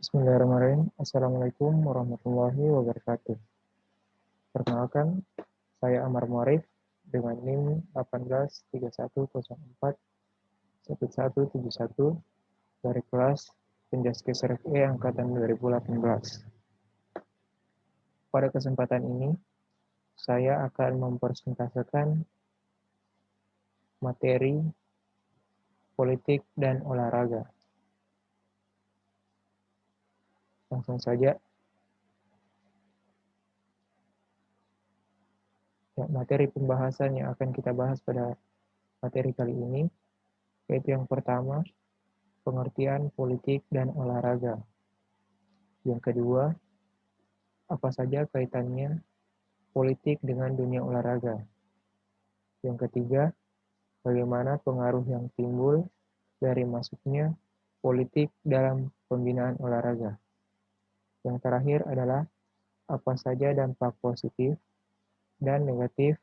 Bismillahirrahmanirrahim. Assalamualaikum warahmatullahi wabarakatuh. Perkenalkan, saya Amar Muarif dengan NIM 1831041171 dari kelas Penjaskes RFE Angkatan 2018. Pada kesempatan ini, saya akan mempresentasikan materi politik dan olahraga. Langsung saja. Materi pembahasan yang akan kita bahas pada materi kali ini, yaitu yang pertama, pengertian politik dan olahraga. Yang kedua, apa saja kaitannya politik dengan dunia olahraga. Yang ketiga, bagaimana pengaruh yang timbul dari masuknya politik dalam pembinaan olahraga. Yang terakhir adalah apa saja dampak positif dan negatif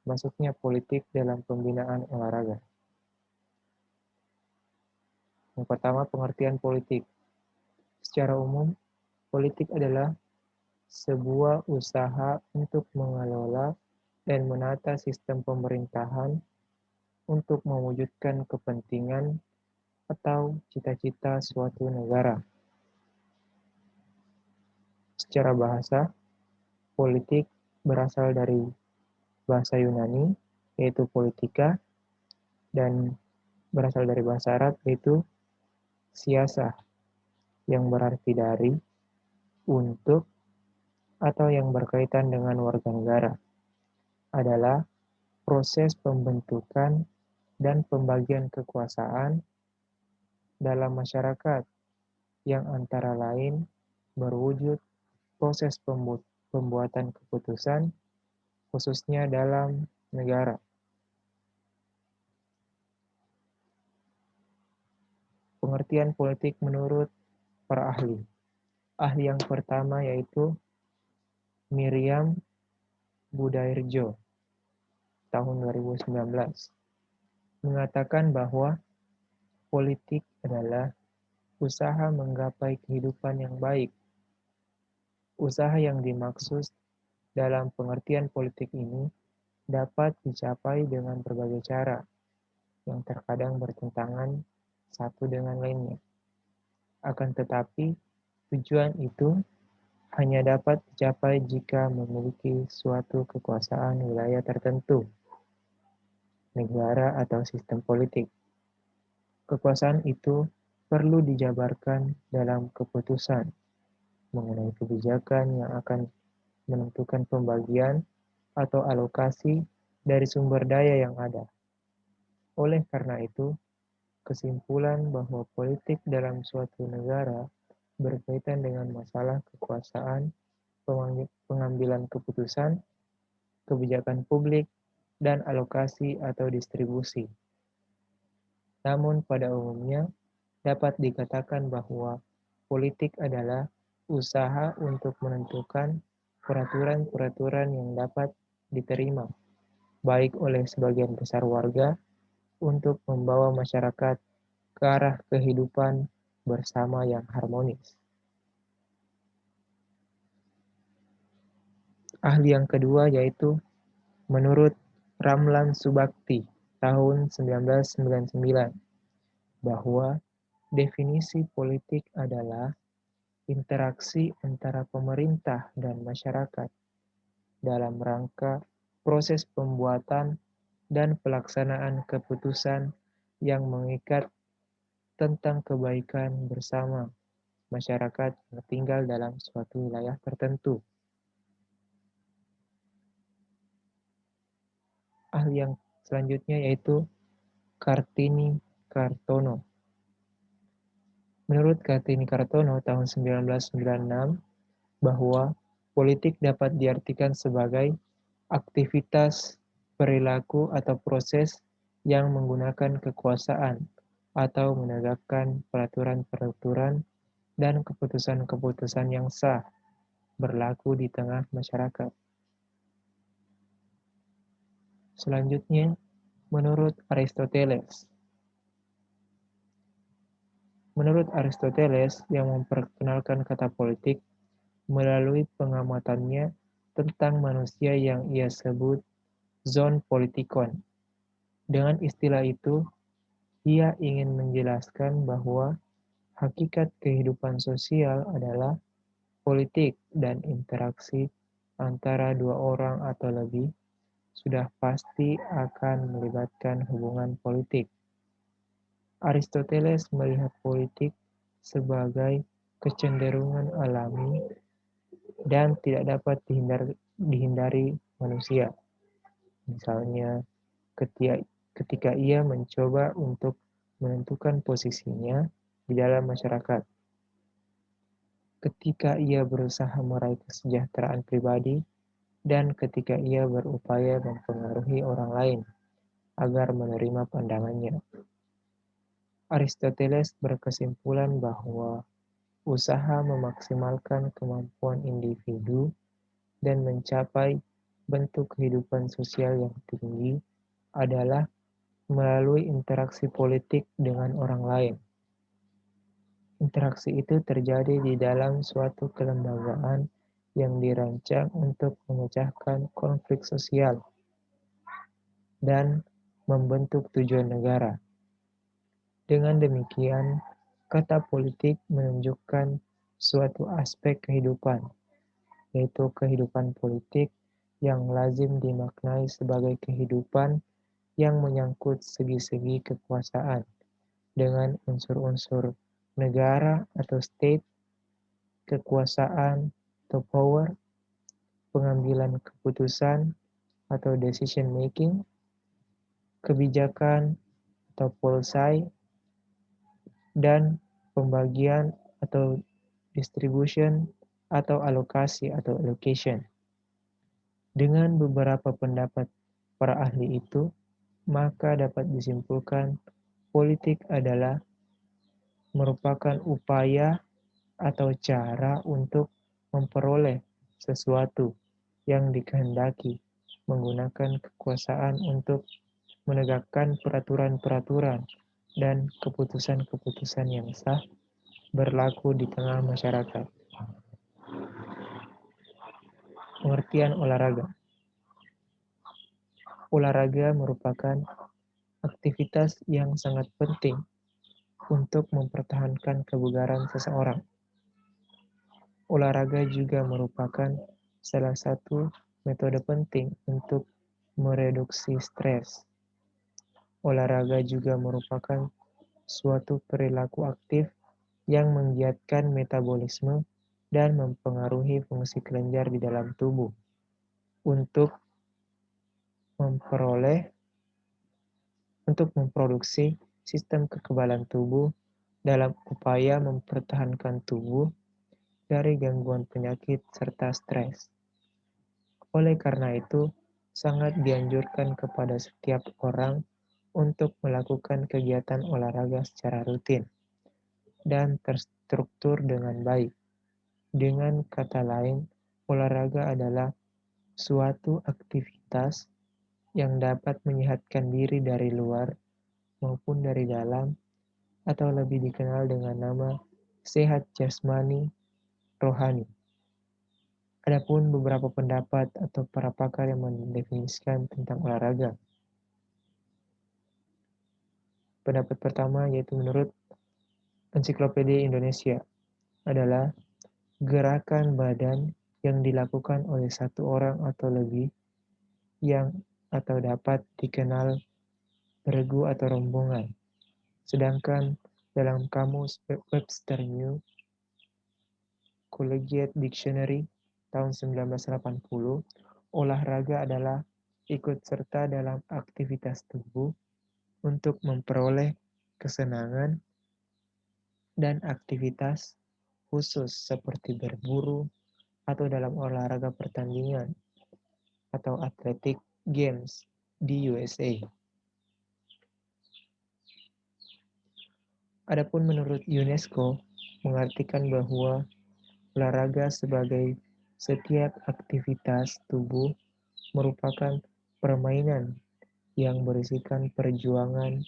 masuknya politik dalam pembinaan olahraga. Yang pertama, pengertian politik. Secara umum, politik adalah sebuah usaha untuk mengelola dan menata sistem pemerintahan untuk mewujudkan kepentingan atau cita-cita suatu negara. Secara bahasa, politik berasal dari bahasa Yunani, yaitu politika, dan berasal dari bahasa Arab, yaitu siasa, yang berarti dari, untuk, atau yang berkaitan dengan warga negara. Adalah proses pembentukan dan pembagian kekuasaan dalam masyarakat yang antara lain berwujud proses pembuatan keputusan khususnya dalam negara. Pengertian politik menurut para ahli. Ahli yang pertama yaitu Miriam Budairjo tahun 2019 mengatakan bahwa politik adalah usaha menggapai kehidupan yang baik. Usaha yang dimaksud dalam pengertian politik ini dapat dicapai dengan berbagai cara yang terkadang bertentangan satu dengan lainnya. Akan tetapi, tujuan itu hanya dapat dicapai jika memiliki suatu kekuasaan wilayah tertentu, negara atau sistem politik. Kekuasaan itu perlu dijabarkan dalam keputusan mengenai kebijakan yang akan menentukan pembagian atau alokasi dari sumber daya yang ada. Oleh karena itu, kesimpulan bahwa politik dalam suatu negara berkaitan dengan masalah kekuasaan, pengambilan keputusan, kebijakan publik, dan alokasi atau distribusi. Namun pada umumnya dapat dikatakan bahwa politik adalah usaha untuk menentukan peraturan-peraturan yang dapat diterima, baik oleh sebagian besar warga, untuk membawa masyarakat ke arah kehidupan bersama yang harmonis. Ahli yang kedua yaitu menurut Ramlan Subakti tahun 1999 bahwa definisi politik adalah interaksi antara pemerintah dan masyarakat dalam rangka proses pembuatan dan pelaksanaan keputusan yang mengikat tentang kebaikan bersama masyarakat yang tinggal dalam suatu wilayah tertentu. Ahli yang selanjutnya yaitu Kartini Kartono. Menurut Kartini Kartono tahun 1996 bahwa politik dapat diartikan sebagai aktivitas, perilaku atau proses yang menggunakan kekuasaan atau menegakkan peraturan-peraturan dan keputusan-keputusan yang sah berlaku di tengah masyarakat. Selanjutnya, menurut Aristoteles, Menurut Aristoteles yang memperkenalkan kata politik melalui pengamatannya tentang manusia yang ia sebut zon politikon. Dengan istilah itu, ia ingin menjelaskan bahwa hakikat kehidupan sosial adalah politik dan interaksi antara dua orang atau lebih sudah pasti akan melibatkan hubungan politik. Aristoteles melihat politik sebagai kecenderungan alami dan tidak dapat dihindari manusia. Misalnya, ketika ia mencoba untuk menentukan posisinya di dalam masyarakat, ketika ia berusaha meraih kesejahteraan pribadi, dan ketika ia berupaya mempengaruhi orang lain agar menerima pandangannya. Aristoteles berkesimpulan bahwa usaha memaksimalkan kemampuan individu dan mencapai bentuk kehidupan sosial yang tinggi adalah melalui interaksi politik dengan orang lain. Interaksi itu terjadi di dalam suatu kelembagaan yang dirancang untuk memecahkan konflik sosial dan membentuk tujuan negara. Dengan demikian, kata politik menunjukkan suatu aspek kehidupan, yaitu kehidupan politik yang lazim dimaknai sebagai kehidupan yang menyangkut segi-segi kekuasaan dengan unsur-unsur negara atau state, kekuasaan atau power, pengambilan keputusan atau decision making, kebijakan atau policy, dan pembagian atau distribution atau alokasi atau allocation. Dengan beberapa pendapat para ahli itu, maka dapat disimpulkan politik adalah merupakan upaya atau cara untuk memperoleh sesuatu yang dikehendaki menggunakan kekuasaan untuk menegakkan peraturan-peraturan dan keputusan-keputusan yang sah berlaku di tengah masyarakat. Pengertian olahraga. Olahraga merupakan aktivitas yang sangat penting untuk mempertahankan kebugaran seseorang. Olahraga juga merupakan salah satu metode penting untuk mereduksi stres. Olahraga juga merupakan suatu perilaku aktif yang menggiatkan metabolisme dan mempengaruhi fungsi kelenjar di dalam tubuh untuk memproduksi sistem kekebalan tubuh dalam upaya mempertahankan tubuh dari gangguan penyakit serta stres. Oleh karena itu, sangat dianjurkan kepada setiap orang untuk melakukan kegiatan olahraga secara rutin dan terstruktur dengan baik. Dengan kata lain, olahraga adalah suatu aktivitas yang dapat menyehatkan diri dari luar maupun dari dalam, atau lebih dikenal dengan nama sehat jasmani rohani. Adapun beberapa pendapat atau para pakar yang mendefinisikan tentang olahraga. Pendapat pertama yaitu menurut Ensiklopedia Indonesia adalah gerakan badan yang dilakukan oleh satu orang atau lebih yang atau dapat dikenal regu atau rombongan. Sedangkan dalam kamus Webster New Collegiate Dictionary tahun 1980, olahraga adalah ikut serta dalam aktivitas tubuh untuk memperoleh kesenangan dan aktivitas khusus seperti berburu atau dalam olahraga pertandingan atau athletic games di USA. Adapun menurut UNESCO mengartikan bahwa olahraga sebagai setiap aktivitas tubuh merupakan permainan yang berisikan perjuangan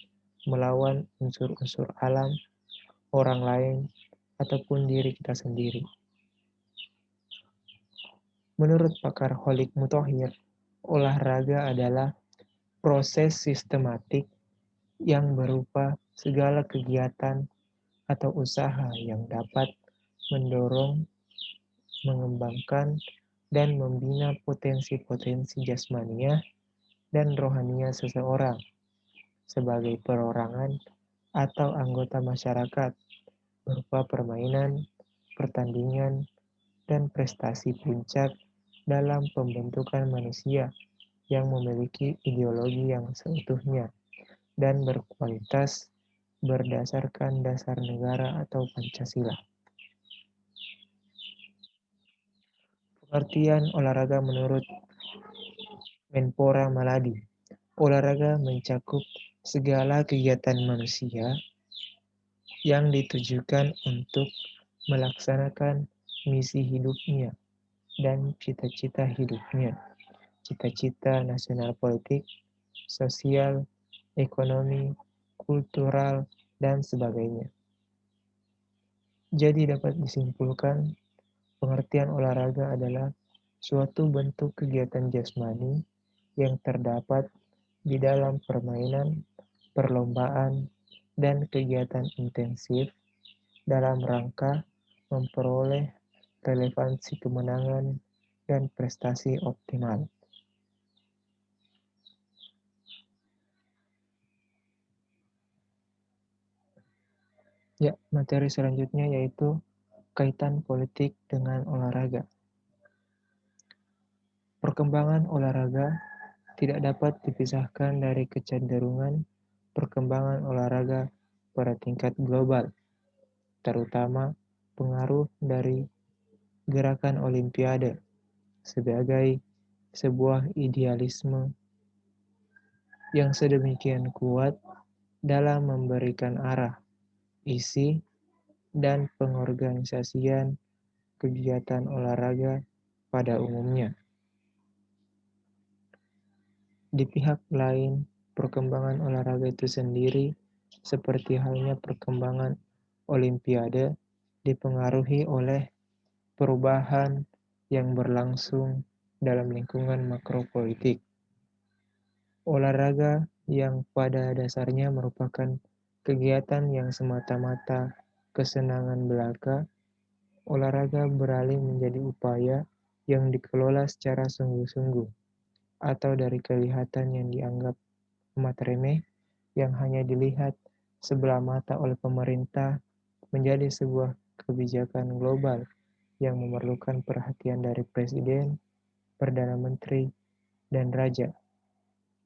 melawan unsur-unsur alam, orang lain, ataupun diri kita sendiri. Menurut pakar Holik Muthohir, olahraga adalah proses sistematik yang berupa segala kegiatan atau usaha yang dapat mendorong, mengembangkan, dan membina potensi-potensi jasmania dan rohania seseorang sebagai perorangan atau anggota masyarakat berupa permainan, pertandingan, dan prestasi puncak dalam pembentukan manusia yang memiliki ideologi yang seutuhnya dan berkualitas berdasarkan dasar negara atau Pancasila. Pengertian olahraga menurut Menpora Maladi. Olahraga mencakup segala kegiatan manusia yang ditujukan untuk melaksanakan misi hidupnya dan cita-cita hidupnya. Cita-cita nasional politik, sosial, ekonomi, kultural, dan sebagainya. Jadi dapat disimpulkan, pengertian olahraga adalah suatu bentuk kegiatan jasmani yang terdapat di dalam permainan, perlombaan, dan kegiatan intensif dalam rangka memperoleh relevansi kemenangan dan prestasi optimal. Ya, materi selanjutnya yaitu kaitan politik dengan olahraga. Perkembangan olahraga tidak dapat dipisahkan dari kecenderungan perkembangan olahraga pada tingkat global, terutama pengaruh dari gerakan Olimpiade sebagai sebuah idealisme yang sedemikian kuat dalam memberikan arah, isi, dan pengorganisasian kegiatan olahraga pada umumnya. Di pihak lain, perkembangan olahraga itu sendiri, seperti halnya perkembangan Olimpiade, dipengaruhi oleh perubahan yang berlangsung dalam lingkungan makropolitik. Olahraga yang pada dasarnya merupakan kegiatan yang semata-mata kesenangan belaka, olahraga beralih menjadi upaya yang dikelola secara sungguh-sungguh, atau dari kelihatan yang dianggap amat remeh yang hanya dilihat sebelah mata oleh pemerintah menjadi sebuah kebijakan global yang memerlukan perhatian dari presiden, perdana menteri, dan raja.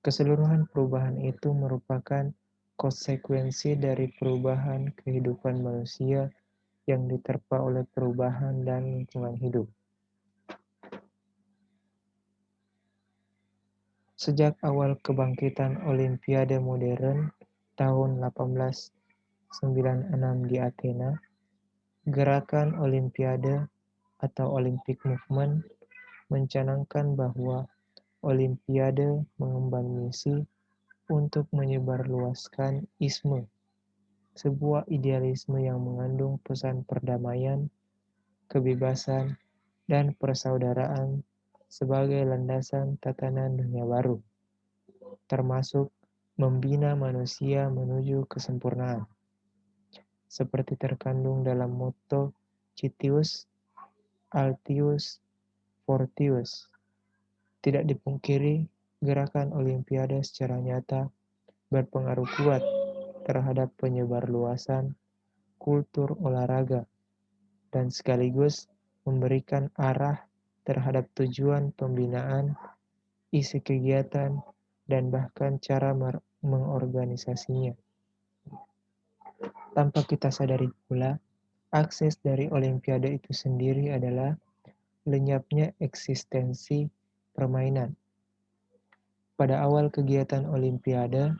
Keseluruhan perubahan itu merupakan konsekuensi dari perubahan kehidupan manusia yang diterpa oleh perubahan dan lingkungan hidup. Sejak awal kebangkitan Olimpiade modern tahun 1896 di Athena, gerakan Olimpiade atau Olympic Movement mencanangkan bahwa Olimpiade mengemban misi untuk menyebarluaskan isme, sebuah idealisme yang mengandung pesan perdamaian, kebebasan, dan persaudaraan sebagai landasan tatanan dunia baru, termasuk membina manusia menuju kesempurnaan, seperti terkandung dalam motto Citius, Altius, Fortius. Tidak dipungkiri, gerakan Olimpiade secara nyata berpengaruh kuat terhadap penyebarluasan kultur olahraga dan sekaligus memberikan arah terhadap tujuan pembinaan, isi kegiatan, dan bahkan cara mengorganisasinya. Tanpa kita sadari pula, akses dari Olimpiade itu sendiri adalah lenyapnya eksistensi permainan. Pada awal kegiatan Olimpiade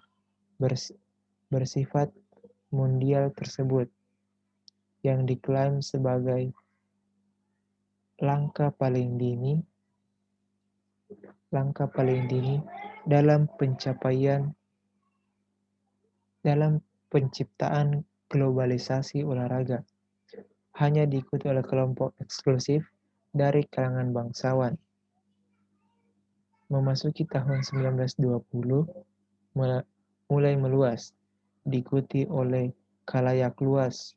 bersifat mundial tersebut, yang diklaim sebagai langkah paling dini dalam penciptaan globalisasi olahraga hanya diikuti oleh kelompok eksklusif dari kalangan bangsawan. Memasuki tahun 1920, mulai meluas, diikuti oleh khalayak luas,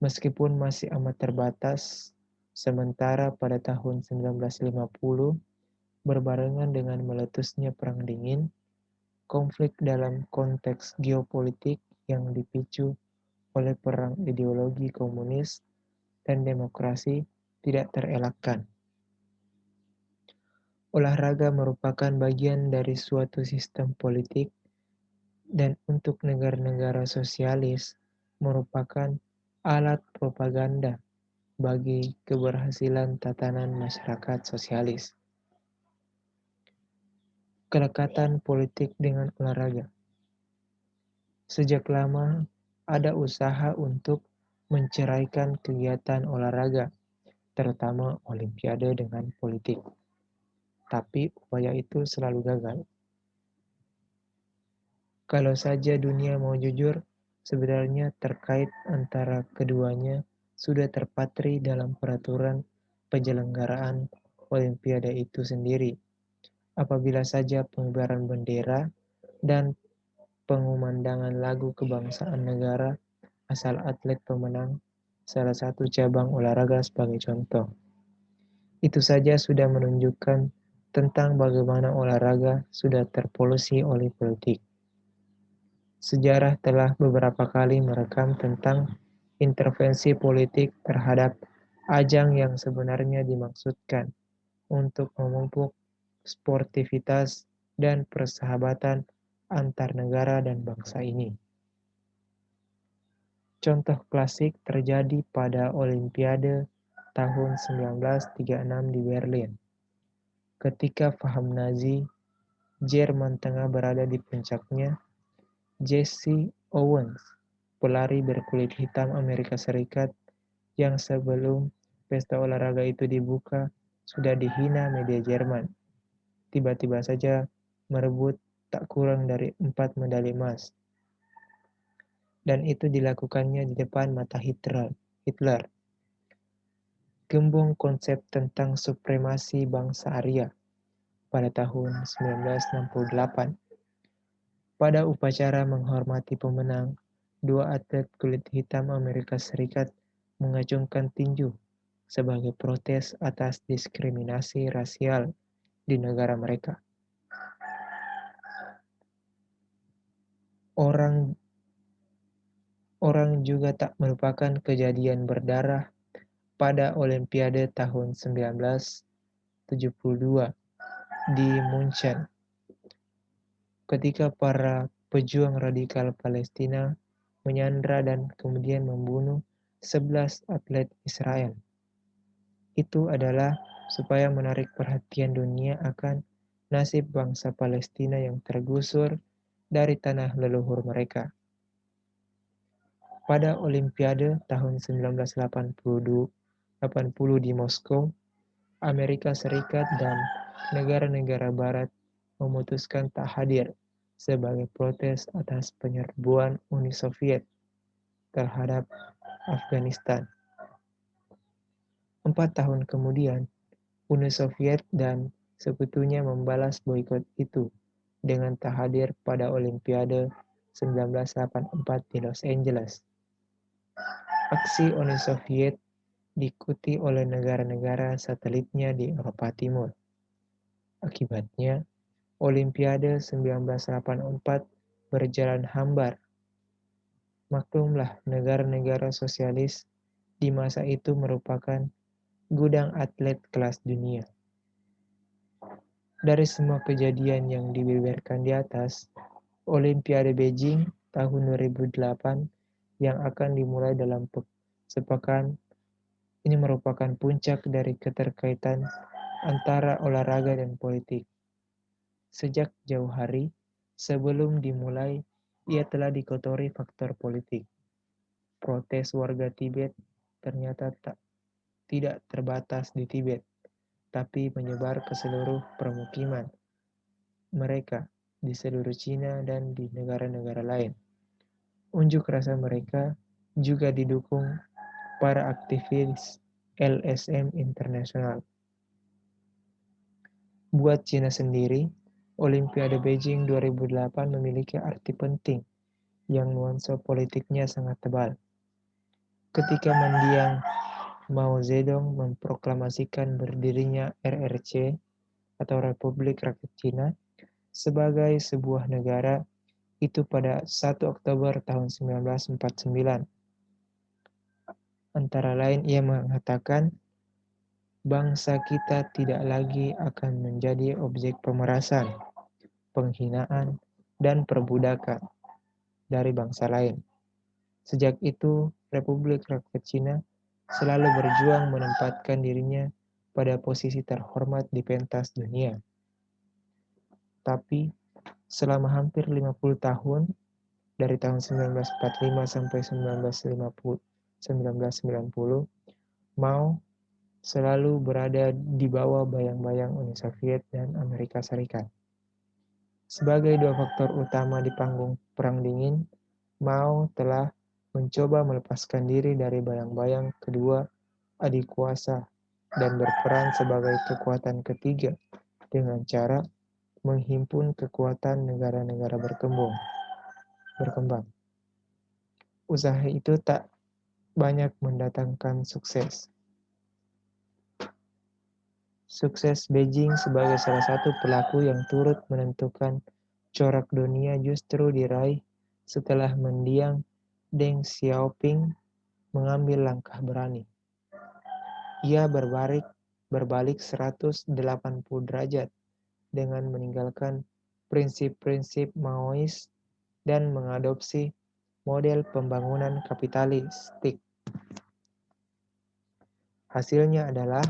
meskipun masih amat terbatas. Sementara pada tahun 1950, berbarengan dengan meletusnya Perang Dingin, konflik dalam konteks geopolitik yang dipicu oleh perang ideologi komunis dan demokrasi tidak terelakkan. Olahraga merupakan bagian dari suatu sistem politik dan untuk negara-negara sosialis merupakan alat propaganda bagi keberhasilan tatanan masyarakat sosialis. Kelekatan politik dengan olahraga. Sejak lama ada usaha untuk menceraikan kegiatan olahraga, terutama olimpiade dengan politik. Tapi upaya itu selalu gagal. Kalau saja dunia mau jujur, sebenarnya terkait antara keduanya sudah terpatri dalam peraturan penyelenggaraan olimpiade itu sendiri. Apabila saja pengibaran bendera dan pengumandangan lagu kebangsaan negara asal atlet pemenang salah satu cabang olahraga sebagai contoh. Itu saja sudah menunjukkan tentang bagaimana olahraga sudah terpolusi oleh politik. Sejarah telah beberapa kali merekam tentang intervensi politik terhadap ajang yang sebenarnya dimaksudkan untuk memupuk sportivitas dan persahabatan antar negara dan bangsa ini. Contoh klasik terjadi pada Olimpiade tahun 1936 di Berlin. Ketika paham Nazi, Jerman Tengah berada di puncaknya, Jesse Owens, pelari berkulit hitam Amerika Serikat yang sebelum pesta olahraga itu dibuka sudah dihina media Jerman, tiba-tiba saja merebut tak kurang dari 4 medali emas. Dan itu dilakukannya di depan mata Hitler. Gembong konsep tentang supremasi bangsa Arya pada tahun 1968. Pada upacara menghormati pemenang, dua atlet kulit hitam Amerika Serikat mengacungkan tinju sebagai protes atas diskriminasi rasial di negara mereka. Orang juga tak melupakan kejadian berdarah pada Olimpiade tahun 1972 di Munchen, ketika para pejuang radikal Palestina menyandra dan kemudian membunuh 11 atlet Israel. Itu adalah supaya menarik perhatian dunia akan nasib bangsa Palestina yang tergusur dari tanah leluhur mereka. Pada Olimpiade tahun 1980 di Moskow, Amerika Serikat dan negara-negara Barat memutuskan tak hadir sebagai protes atas penyerbuan Uni Soviet terhadap Afghanistan. 4 tahun kemudian, Uni Soviet dan sekutunya membalas boikot itu dengan tak hadir pada Olimpiade 1984 di Los Angeles. Aksi Uni Soviet diikuti oleh negara-negara satelitnya di Eropa Timur. Akibatnya, Olimpiade 1984 berjalan hambar. Maklumlah, negara-negara sosialis di masa itu merupakan gudang atlet kelas dunia. Dari semua kejadian yang dibeberkan di atas, Olimpiade Beijing tahun 2008 yang akan dimulai dalam sepekan ini merupakan puncak dari keterkaitan antara olahraga dan politik. Sejak jauh hari sebelum dimulai, ia telah dikotori faktor politik. Protes warga Tibet ternyata tidak terbatas di Tibet, tapi menyebar ke seluruh permukiman mereka di seluruh Cina dan di negara-negara lain. Unjuk rasa mereka juga didukung para aktivis LSM internasional. Buat Cina sendiri, Olimpiade Beijing 2008 memiliki arti penting yang nuansa politiknya sangat tebal. Ketika mendiang Mao Zedong memproklamasikan berdirinya RRC atau Republik Rakyat Cina sebagai sebuah negara itu pada 1 Oktober tahun 1949. Antara lain ia mengatakan, bangsa kita tidak lagi akan menjadi objek pemerasan, penghinaan, dan perbudakan dari bangsa lain. Sejak itu, Republik Rakyat Cina selalu berjuang menempatkan dirinya pada posisi terhormat di pentas dunia. Tapi, selama hampir 50 tahun, dari tahun 1945 sampai 1990, Mao selalu berada di bawah bayang-bayang Uni Soviet dan Amerika Serikat. Sebagai dua faktor utama di panggung Perang Dingin, Mao telah mencoba melepaskan diri dari bayang-bayang kedua adik kuasa dan berperan sebagai kekuatan ketiga dengan cara menghimpun kekuatan negara-negara berkembang. Usaha itu tak banyak mendatangkan sukses. Sukses Beijing sebagai salah satu pelaku yang turut menentukan corak dunia justru diraih setelah mendiang Deng Xiaoping mengambil langkah berani. Ia berbalik 180 derajat dengan meninggalkan prinsip-prinsip Maois dan mengadopsi model pembangunan kapitalistik. Hasilnya adalah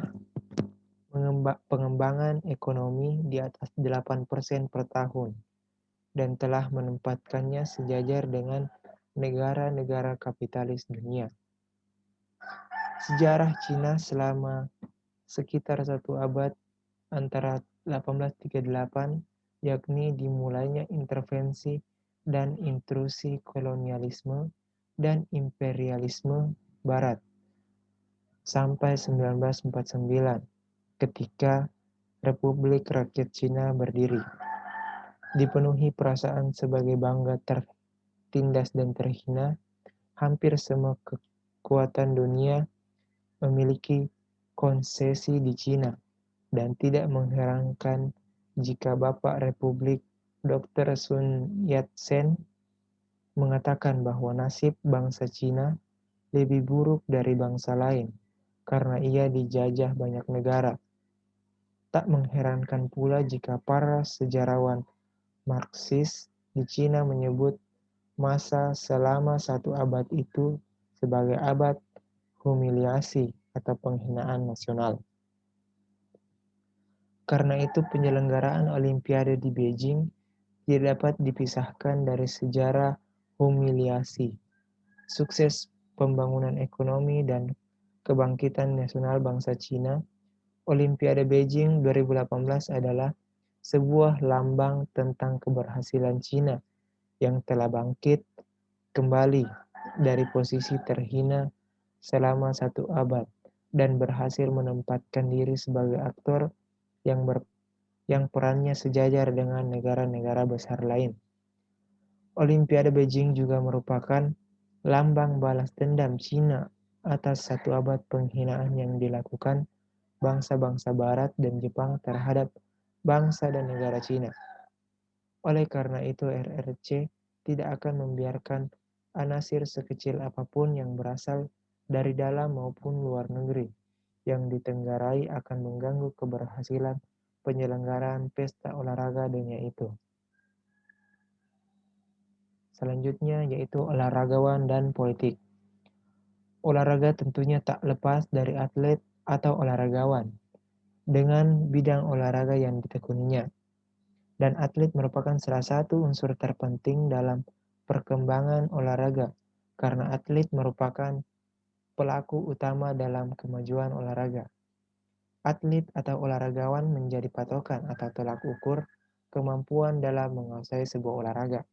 pengembangan ekonomi di atas 8% per tahun dan telah menempatkannya sejajar dengan negara-negara kapitalis dunia. Sejarah Cina selama sekitar satu abad antara 1838, yakni dimulainya intervensi dan intrusi kolonialisme dan imperialisme Barat, sampai 1949, ketika Republik Rakyat Cina berdiri. Dipenuhi perasaan sebagai bangga tertindas dan terhina, hampir semua kekuatan dunia memiliki konsesi di Cina, dan tidak mengherankan jika Bapak Republik Dr. Sun Yat-sen mengatakan bahwa nasib bangsa Cina lebih buruk dari bangsa lain karena ia dijajah banyak negara. Tak mengherankan pula jika para sejarawan Marxis di Cina menyebut masa selama satu abad itu sebagai abad humiliasi atau penghinaan nasional. Karena itu penyelenggaraan Olimpiade di Beijing tidak dapat dipisahkan dari sejarah humiliasi, sukses pembangunan ekonomi dan kebangkitan nasional bangsa Cina. Olimpiade Beijing 2018 adalah sebuah lambang tentang keberhasilan Cina yang telah bangkit kembali dari posisi terhina selama satu abad dan berhasil menempatkan diri sebagai aktor yang perannya sejajar dengan negara-negara besar lain. Olimpiade Beijing juga merupakan lambang balas dendam Cina atas satu abad penghinaan yang dilakukan bangsa-bangsa Barat dan Jepang terhadap bangsa dan negara Cina. Oleh karena itu, RRC tidak akan membiarkan anasir sekecil apapun yang berasal dari dalam maupun luar negeri yang ditenggarai akan mengganggu keberhasilan penyelenggaraan pesta olahraga dunia itu. Selanjutnya yaitu olahragawan dan politik. Olahraga tentunya tak lepas dari atlet atau olahragawan dengan bidang olahraga yang ditekuninya. Dan atlet merupakan salah satu unsur terpenting dalam perkembangan olahraga karena atlet merupakan pelaku utama dalam kemajuan olahraga. Atlet atau olahragawan menjadi patokan atau tolak ukur kemampuan dalam menguasai sebuah olahraga.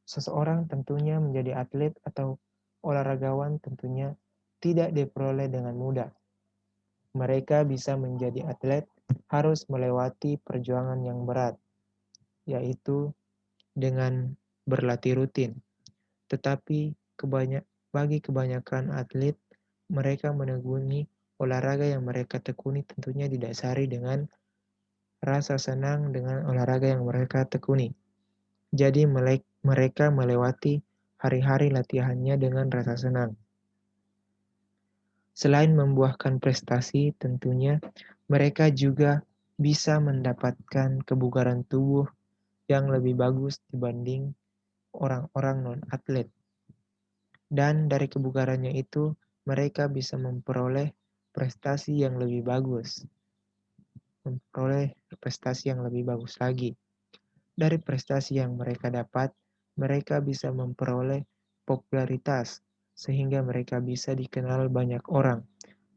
Seseorang tentunya menjadi atlet atau olahragawan tentunya tidak diperoleh dengan mudah. Mereka bisa menjadi atlet harus melewati perjuangan yang berat, yaitu dengan berlatih rutin. Tetapi bagi kebanyakan atlet, mereka menekuni olahraga yang mereka tekuni tentunya didasari dengan rasa senang dengan olahraga yang mereka tekuni. Jadi mereka melewati hari-hari latihannya dengan rasa senang. Selain membuahkan prestasi, tentunya mereka juga bisa mendapatkan kebugaran tubuh yang lebih bagus dibanding orang-orang non-atlet. Dan dari kebugarannya itu, mereka bisa memperoleh prestasi yang lebih bagus. Memperoleh prestasi yang lebih bagus lagi. Dari prestasi yang mereka dapat, mereka bisa memperoleh popularitas, sehingga mereka bisa dikenal banyak orang.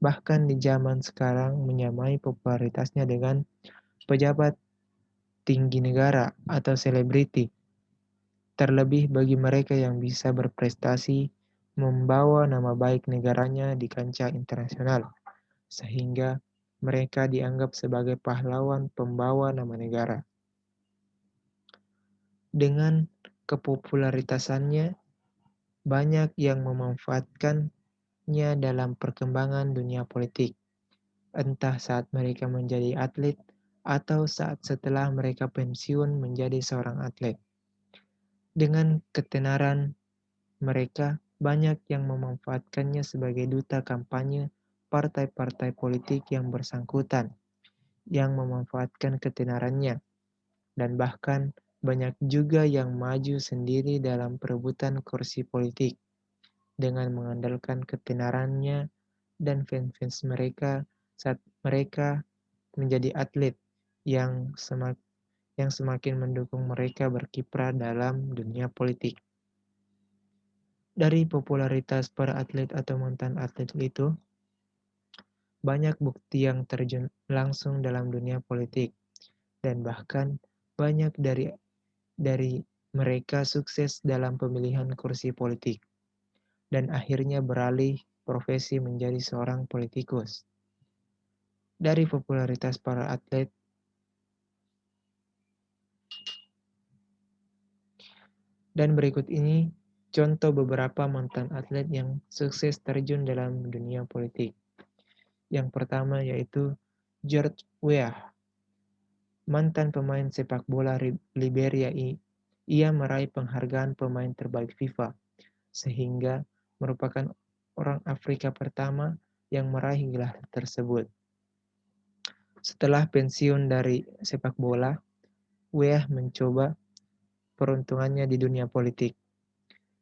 Bahkan di zaman sekarang menyamai popularitasnya dengan pejabat tinggi negara atau selebriti. Terlebih bagi mereka yang bisa berprestasi membawa nama baik negaranya di kancah internasional, sehingga mereka dianggap sebagai pahlawan pembawa nama negara. Dengan kepopularitasannya, banyak yang memanfaatkannya dalam perkembangan dunia politik, entah saat mereka menjadi atlet atau saat setelah mereka pensiun menjadi seorang atlet. Dengan ketenaran mereka, banyak yang memanfaatkannya sebagai duta kampanye partai-partai politik yang bersangkutan, yang memanfaatkan ketenarannya, dan bahkan banyak juga yang maju sendiri dalam perebutan kursi politik dengan mengandalkan ketenarannya dan fans-fans mereka saat mereka menjadi atlet yang semakin mendukung mereka berkiprah dalam dunia politik. Dari popularitas para atlet atau mantan atlet itu, banyak bukti yang terjun langsung dalam dunia politik, dan bahkan banyak dari mereka sukses dalam pemilihan kursi politik, dan akhirnya beralih profesi menjadi seorang politikus. Dari popularitas para atlet, dan berikut ini contoh beberapa mantan atlet yang sukses terjun dalam dunia politik. Yang pertama yaitu George Weah, mantan pemain sepak bola Liberia. Ia meraih penghargaan pemain terbaik FIFA, sehingga merupakan orang Afrika pertama yang meraih gelar tersebut. Setelah pensiun dari sepak bola, Weah mencoba peruntungannya di dunia politik.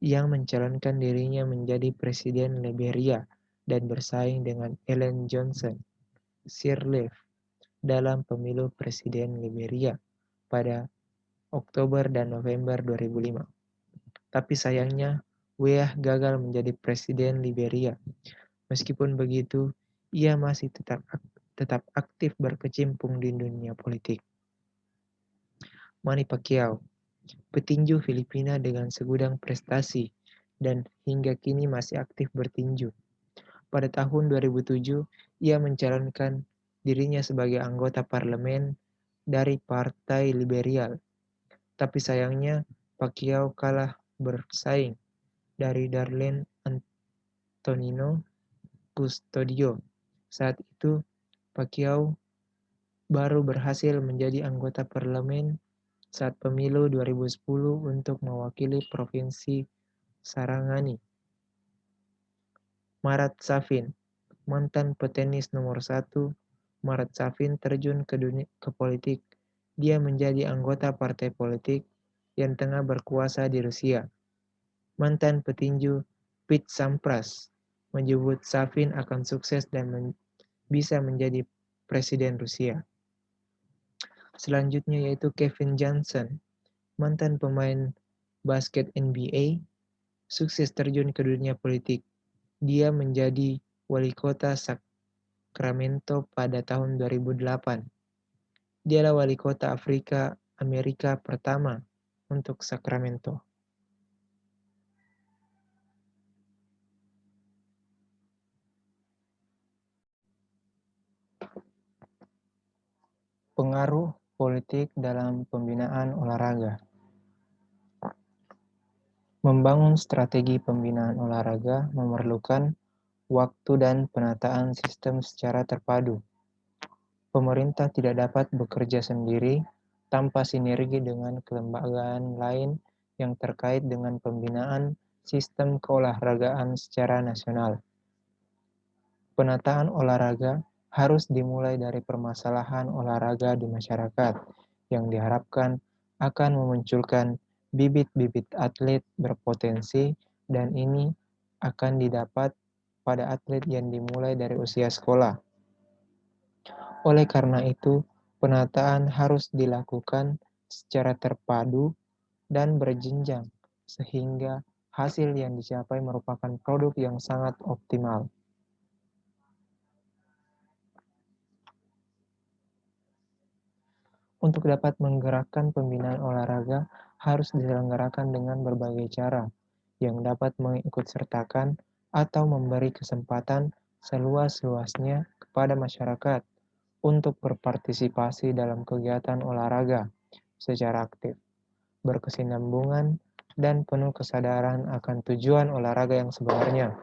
Ia mencalonkan dirinya menjadi presiden Liberia dan bersaing dengan Ellen Johnson Sirleaf dalam pemilu presiden Liberia pada Oktober dan November 2005. Tapi sayangnya, Weah gagal menjadi presiden Liberia. Meskipun begitu, ia masih tetap aktif berkecimpung di dunia politik. Manny Pacquiao, petinju Filipina dengan segudang prestasi dan hingga kini masih aktif bertinju. Pada tahun 2007, ia mencalonkan dirinya sebagai anggota parlemen dari Partai Liberal. Tapi sayangnya, Pacquiao kalah bersaing dari Darlene Antonino Custodio. Saat itu, Pacquiao baru berhasil menjadi anggota parlemen saat pemilu 2010 untuk mewakili Provinsi Sarangani. Marat Safin, mantan petenis nomor 1, Marat Safin terjun ke politik. Dia menjadi anggota partai politik yang tengah berkuasa di Rusia. Mantan petinju Pete Sampras menyebut Safin akan sukses dan bisa menjadi presiden Rusia. Selanjutnya yaitu Kevin Johnson, mantan pemain basket NBA, sukses terjun ke dunia politik. Dia menjadi wali kota Sacramento pada tahun 2008. Dialah wali kota Amerika pertama untuk Sacramento. Pengaruh politik dalam pembinaan olahraga. Membangun strategi pembinaan olahraga memerlukan waktu dan penataan sistem secara terpadu. Pemerintah tidak dapat bekerja sendiri tanpa sinergi dengan kelembagaan lain yang terkait dengan pembinaan sistem keolahragaan secara nasional. Penataan olahraga harus dimulai dari permasalahan olahraga di masyarakat yang diharapkan akan memunculkan bibit-bibit atlet berpotensi dan ini akan didapat pada atlet yang dimulai dari usia sekolah. Oleh karena itu, penataan harus dilakukan secara terpadu dan berjenjang sehingga hasil yang dicapai merupakan produk yang sangat optimal. Untuk dapat menggerakkan pembinaan olahraga harus diselenggarakan dengan berbagai cara yang dapat mengikutsertakan atau memberi kesempatan seluas-luasnya kepada masyarakat untuk berpartisipasi dalam kegiatan olahraga secara aktif, berkesinambungan, dan penuh kesadaran akan tujuan olahraga yang sebenarnya.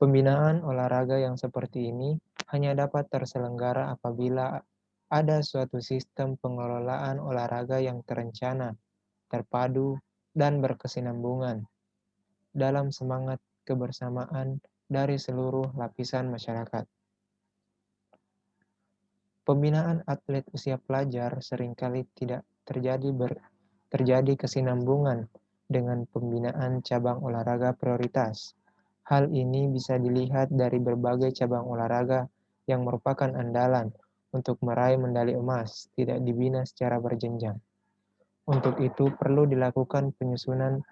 Pembinaan olahraga yang seperti ini hanya dapat terselenggara apabila ada suatu sistem pengelolaan olahraga yang terencana, terpadu, dan berkesinambungan dalam semangat kebersamaan dari seluruh lapisan masyarakat. Pembinaan atlet usia pelajar seringkali tidak terjadi kesinambungan dengan pembinaan cabang olahraga prioritas. Hal ini bisa dilihat dari berbagai cabang olahraga yang merupakan andalan untuk meraih medali emas tidak dibina secara berjenjang. Untuk itu perlu dilakukan penyusunan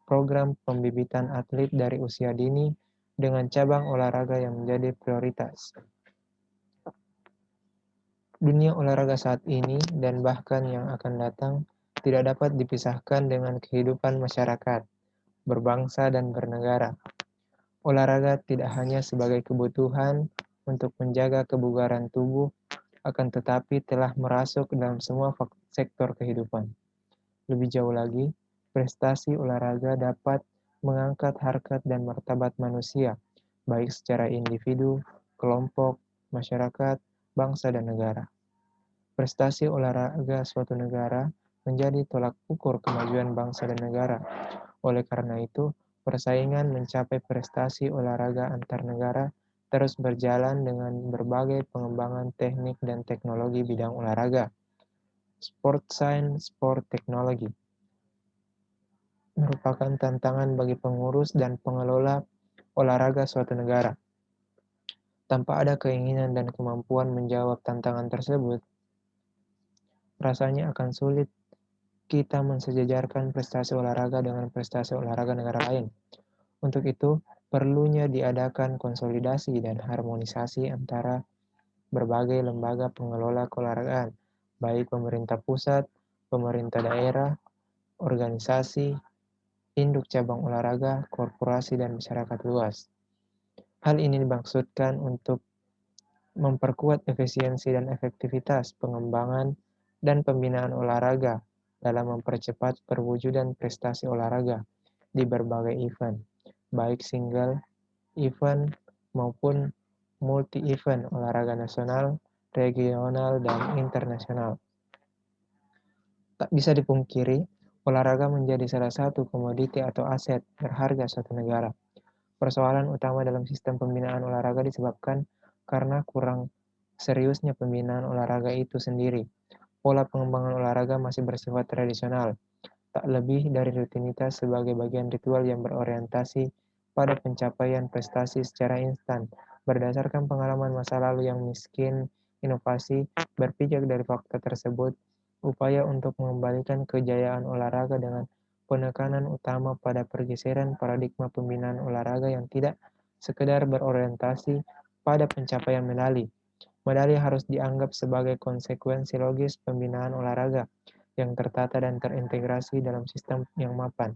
program pembibitan atlet dari usia dini dengan cabang olahraga yang menjadi prioritas. Dunia olahraga saat ini dan bahkan yang akan datang tidak dapat dipisahkan dengan kehidupan masyarakat, berbangsa dan bernegara. Olahraga tidak hanya sebagai kebutuhan untuk menjaga kebugaran tubuh, akan tetapi telah merasuk dalam semua sektor kehidupan. Lebih jauh lagi, prestasi olahraga dapat mengangkat harkat dan martabat manusia, baik secara individu, kelompok, masyarakat, bangsa, dan negara. Prestasi olahraga suatu negara menjadi tolak ukur kemajuan bangsa dan negara. Oleh karena itu, persaingan mencapai prestasi olahraga antar negara terus berjalan dengan berbagai pengembangan teknik dan teknologi bidang olahraga. Sport science, sport technology merupakan tantangan bagi pengurus dan pengelola olahraga suatu negara. Tanpa ada keinginan dan kemampuan menjawab tantangan tersebut, rasanya akan sulit kita mensejajarkan prestasi olahraga dengan prestasi olahraga negara lain. Untuk itu, perlunya diadakan konsolidasi dan harmonisasi antara berbagai lembaga pengelola keolahragaan, baik pemerintah pusat, pemerintah daerah, organisasi, induk cabang olahraga, korporasi, dan masyarakat luas. Hal ini dimaksudkan untuk memperkuat efisiensi dan efektivitas pengembangan dan pembinaan olahraga dalam mempercepat perwujudan prestasi olahraga di berbagai event, baik single event maupun multi-event olahraga nasional, regional, dan internasional. Tak bisa dipungkiri, olahraga menjadi salah satu komoditi atau aset berharga suatu negara. Persoalan utama dalam sistem pembinaan olahraga disebabkan karena kurang seriusnya pembinaan olahraga itu sendiri. Pola pengembangan olahraga masih bersifat tradisional, tak lebih dari rutinitas sebagai bagian ritual yang berorientasi pada pencapaian prestasi secara instan. Berdasarkan pengalaman masa lalu yang miskin inovasi, berpijak dari fakta tersebut, upaya untuk mengembalikan kejayaan olahraga dengan penekanan utama pada pergeseran paradigma pembinaan olahraga yang tidak sekedar berorientasi pada pencapaian medali. Medali harus dianggap sebagai konsekuensi logis pembinaan olahraga yang tertata dan terintegrasi dalam sistem yang mapan.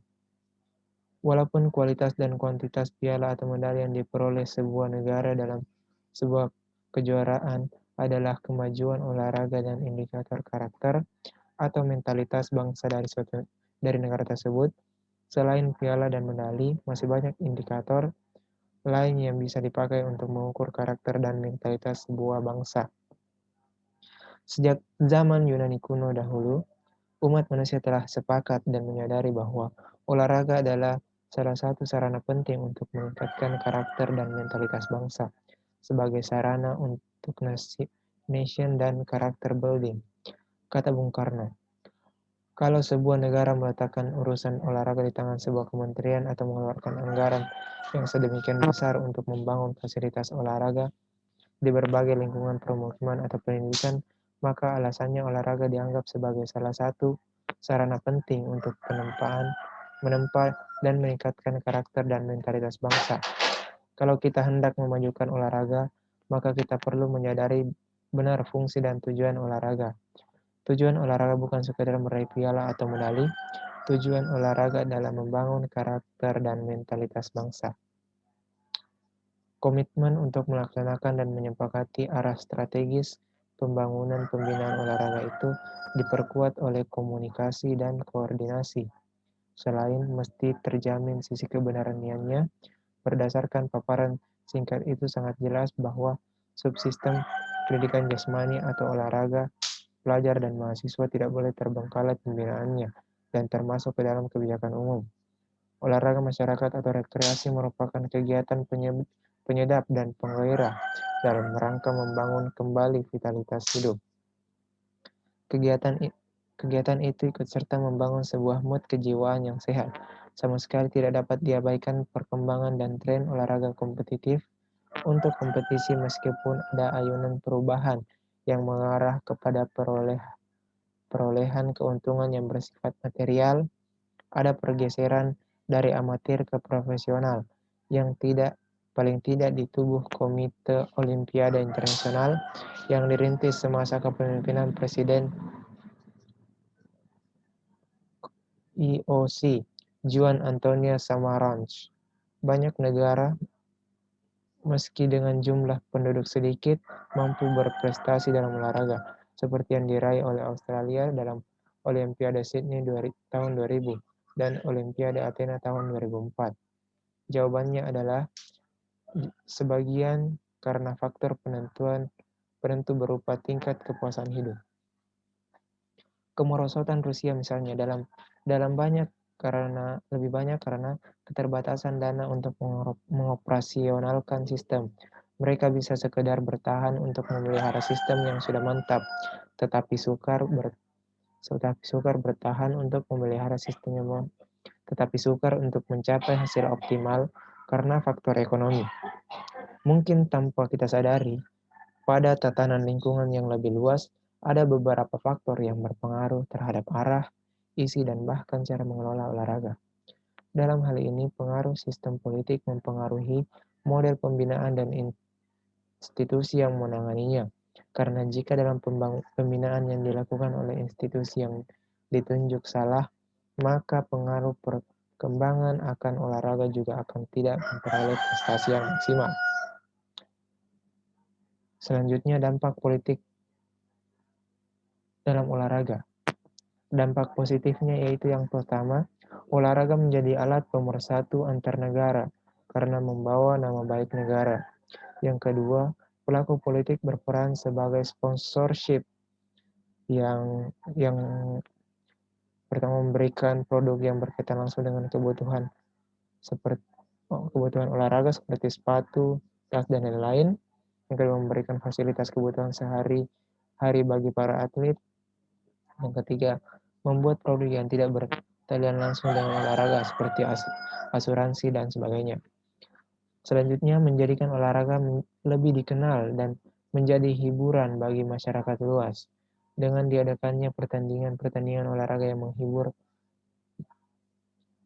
Walaupun kualitas dan kuantitas piala atau medali yang diperoleh sebuah negara dalam sebuah kejuaraan adalah kemajuan olahraga dan indikator karakter atau mentalitas bangsa dari negara tersebut. Selain piala dan medali, masih banyak indikator lain yang bisa dipakai untuk mengukur karakter dan mentalitas sebuah bangsa. Sejak zaman Yunani kuno dahulu, umat manusia telah sepakat dan menyadari bahwa olahraga adalah salah satu sarana penting untuk meningkatkan karakter dan mentalitas bangsa sebagai sarana untuk nation dan karakter building. Kata Bung Karno, kalau sebuah negara meletakkan urusan olahraga di tangan sebuah kementerian atau mengeluarkan anggaran yang sedemikian besar untuk membangun fasilitas olahraga di berbagai lingkungan permukiman atau pendidikan, maka alasannya olahraga dianggap sebagai salah satu sarana penting untuk menempa dan meningkatkan karakter dan mentalitas bangsa. Kalau kita hendak memajukan olahraga, maka kita perlu menyadari benar fungsi dan tujuan olahraga. Tujuan olahraga bukan sekedar meraih piala atau medali, tujuan olahraga adalah membangun karakter dan mentalitas bangsa. Komitmen untuk melaksanakan dan menyepakati arah strategis pembangunan pembinaan olahraga itu diperkuat oleh komunikasi dan koordinasi. Selain mesti terjamin sisi kebenarannya, berdasarkan paparan singkat itu sangat jelas bahwa subsistem pendidikan jasmani atau olahraga pelajar dan mahasiswa tidak boleh terbengkalai pembinaannya dan termasuk ke dalam kebijakan umum. Olahraga masyarakat atau rekreasi merupakan kegiatan penyedap dan penggairah dalam rangka membangun kembali vitalitas hidup. Kegiatan itu ikut serta membangun sebuah mood kejiwaan yang sehat. Sama sekali tidak dapat diabaikan perkembangan dan tren olahraga kompetitif untuk kompetisi meskipun ada ayunan perubahan yang mengarah kepada perolehan keuntungan yang bersifat material, ada pergeseran dari amatir ke profesional yang paling tidak di tubuh Komite Olimpiade Internasional yang dirintis semasa kepemimpinan Presiden IOC, Juan Antonio Samaranch. Banyak negara, meski dengan jumlah penduduk sedikit, mampu berprestasi dalam olahraga, seperti yang diraih oleh Australia dalam Olimpiade Sydney tahun 2000 dan Olimpiade Athena tahun 2004. Jawabannya adalah sebagian karena faktor penentu berupa tingkat kepuasan hidup. Kemerosotan Rusia misalnya dalam lebih banyak karena keterbatasan dana untuk mengoperasionalkan sistem. Mereka bisa sekedar bertahan untuk memelihara sistem yang sudah mantap, tetapi sukar bertahan untuk memelihara sistemnya, tetapi sukar untuk mencapai hasil optimal karena faktor ekonomi. Mungkin tanpa kita sadari, pada tatanan lingkungan yang lebih luas, ada beberapa faktor yang berpengaruh terhadap arah, isi, dan bahkan cara mengelola olahraga. Dalam hal ini, pengaruh sistem politik mempengaruhi model pembinaan dan institusi yang menanganinya. Karena jika dalam pembinaan yang dilakukan oleh institusi yang ditunjuk salah, maka pengaruh perkembangan akan olahraga juga akan tidak memperoleh prestasi yang maksimal. Selanjutnya, dampak politik dalam olahraga. Dampak positifnya yaitu yang pertama, olahraga menjadi alat pemersatu antar negara karena membawa nama baik negara. Yang kedua, pelaku politik berperan sebagai sponsorship yang pertama memberikan produk yang berkaitan langsung dengan kebutuhan olahraga seperti sepatu, tas, dan lain-lain. Yang kedua, memberikan fasilitas kebutuhan sehari-hari bagi para atlet. Yang ketiga, membuat produk yang tidak bertalian langsung dengan olahraga seperti asuransi dan sebagainya. Selanjutnya, menjadikan olahraga lebih dikenal dan menjadi hiburan bagi masyarakat luas. Dengan diadakannya pertandingan olahraga yang menghibur.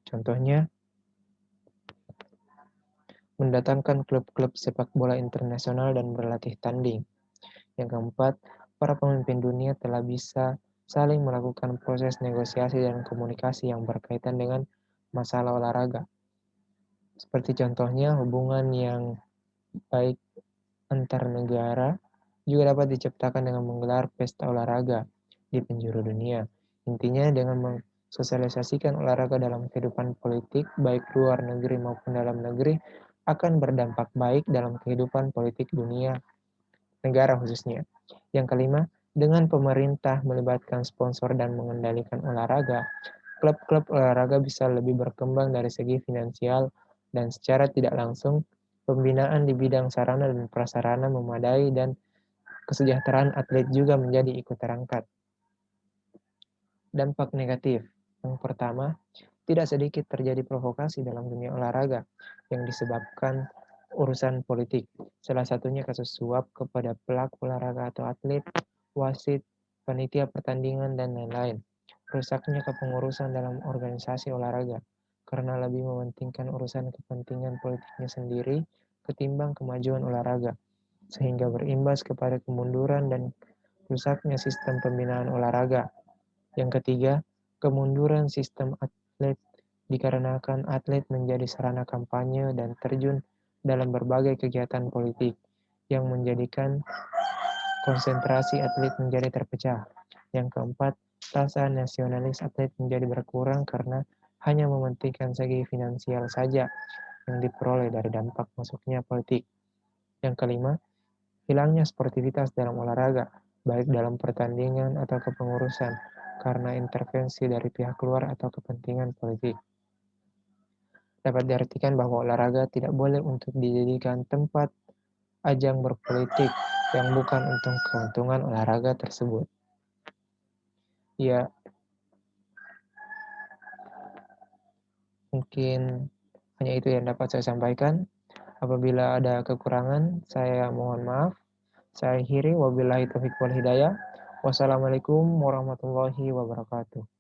Contohnya, mendatangkan klub-klub sepak bola internasional dan berlatih tanding. Yang keempat, para pemimpin dunia telah bisa saling melakukan proses negosiasi dan komunikasi yang berkaitan dengan masalah olahraga. Seperti contohnya hubungan yang baik antar negara juga dapat diciptakan dengan menggelar pesta olahraga di penjuru dunia. Intinya dengan mensosialisasikan olahraga dalam kehidupan politik, baik luar negeri maupun dalam negeri, akan berdampak baik dalam kehidupan politik dunia, negara khususnya. Yang kelima, dengan pemerintah melibatkan sponsor dan mengendalikan olahraga, klub-klub olahraga bisa lebih berkembang dari segi finansial dan secara tidak langsung, pembinaan di bidang sarana dan prasarana memadai dan kesejahteraan atlet juga menjadi ikut terangkat. Dampak negatif. Yang pertama, tidak sedikit terjadi provokasi dalam dunia olahraga yang disebabkan urusan politik. Salah satunya kasus suap kepada pelaku olahraga atau atlet, wasit, panitia pertandingan, dan lain-lain. Rusaknya kepengurusan dalam organisasi olahraga karena lebih mementingkan urusan kepentingan politiknya sendiri ketimbang kemajuan olahraga, sehingga berimbas kepada kemunduran dan rusaknya sistem pembinaan olahraga. Yang ketiga, kemunduran sistem atlet dikarenakan atlet menjadi sarana kampanye dan terjun dalam berbagai kegiatan politik yang menjadikan konsentrasi atlet menjadi terpecah. Yang keempat, rasa nasionalis atlet menjadi berkurang karena hanya mementingkan segi finansial saja yang diperoleh dari dampak masuknya politik. Yang kelima, hilangnya sportivitas dalam olahraga, baik dalam pertandingan atau kepengurusan, karena intervensi dari pihak luar atau kepentingan politik. Dapat diartikan bahwa olahraga tidak boleh untuk dijadikan tempat ajang berpolitik yang bukan untuk keuntungan olahraga tersebut. Ya, mungkin hanya itu yang dapat saya sampaikan. Apabila ada kekurangan, saya mohon maaf. Saya akhiri, wabillahi taufiq wal hidayah. Wassalamualaikum warahmatullahi wabarakatuh.